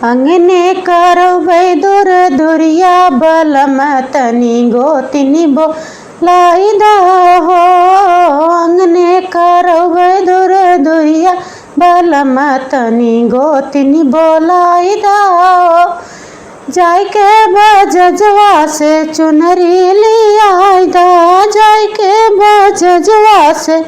अंगने करबै दूर दुरिया बलम तनी गोतिनी बोलाई दा हो। अंगने करबै दूर दुरिया बलम तनी गोतिनी बोलाई दा हो। जाय के बजजवा से चुनरी लियाई दा, जाय के बजजवा से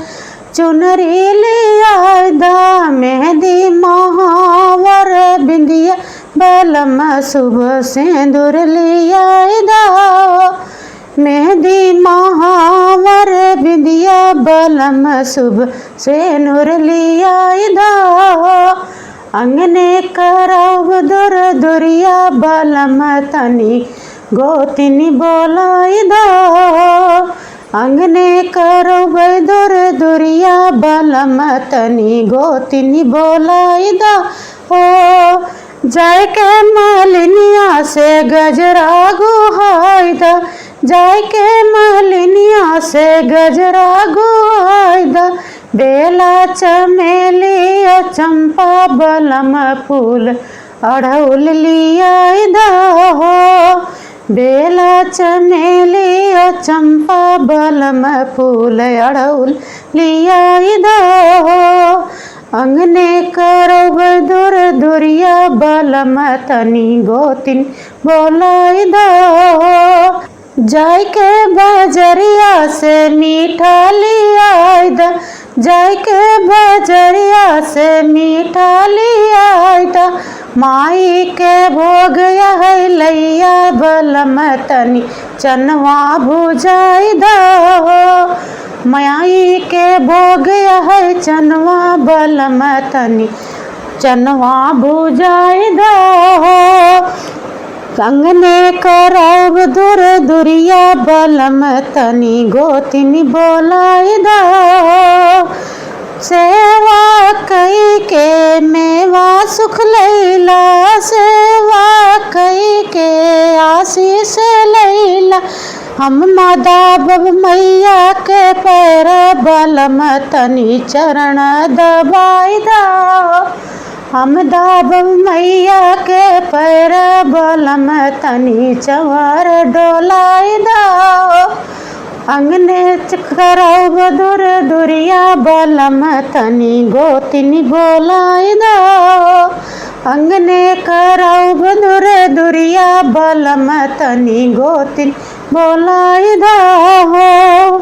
चुनरी लियाई दा। मेहंदी महावर बिंदिया बलम शुभ सिंदूर लियाई दा। मेहंदी महावर बिंदिया बलम शुभ सिंदूर लियाई दा। अंगने करब दूर दुरिया बलम तनी गोतिनी बोलाई दा। अंगने करब दूर दुरिया बलम तनी गोतिनी बोलाई दा हो। जाय के मलिनिया से गजरा गुहाई दा, जाय के मलिनिया से गजरा गुहाई दा। बेला चमेली चंपा बलम फूल अड़हुल लियाई दा हो। बेला चमेली चंपा बलम फूल अड़हुल लियाई दा हो। अंगने करब दूर दुरिया बलम तनी गोतिनी बोलाई दा हो। जाय के बजरिया से मीठा लियाई दा, जाय के बजरिया से मीठा लियाई दा। माई के भोग है लैया बलम तनी चनवा भुजाई दा हो। माई के भोग है चनवा बलम तनी चनवा भुजाई दा हो। अंगने करब दूर दुरिया बलम तनी गोतिनी बोलाई दा हो। सेवा कई के मेवा सुख लैला, सेवा कई के आशीष लैला। हम दाबब मैया के पैर बलम तनी चरण दबाई दा। हम दाबब मैया के पैर बलम तनी चवर डोलाई दा। अंगने करब दूर दुरिया बलम तनी गोतिनी बोलाई दा। अंगने करब दूर दुरिया बलम तनी गोतिनी बोलाई दा हो।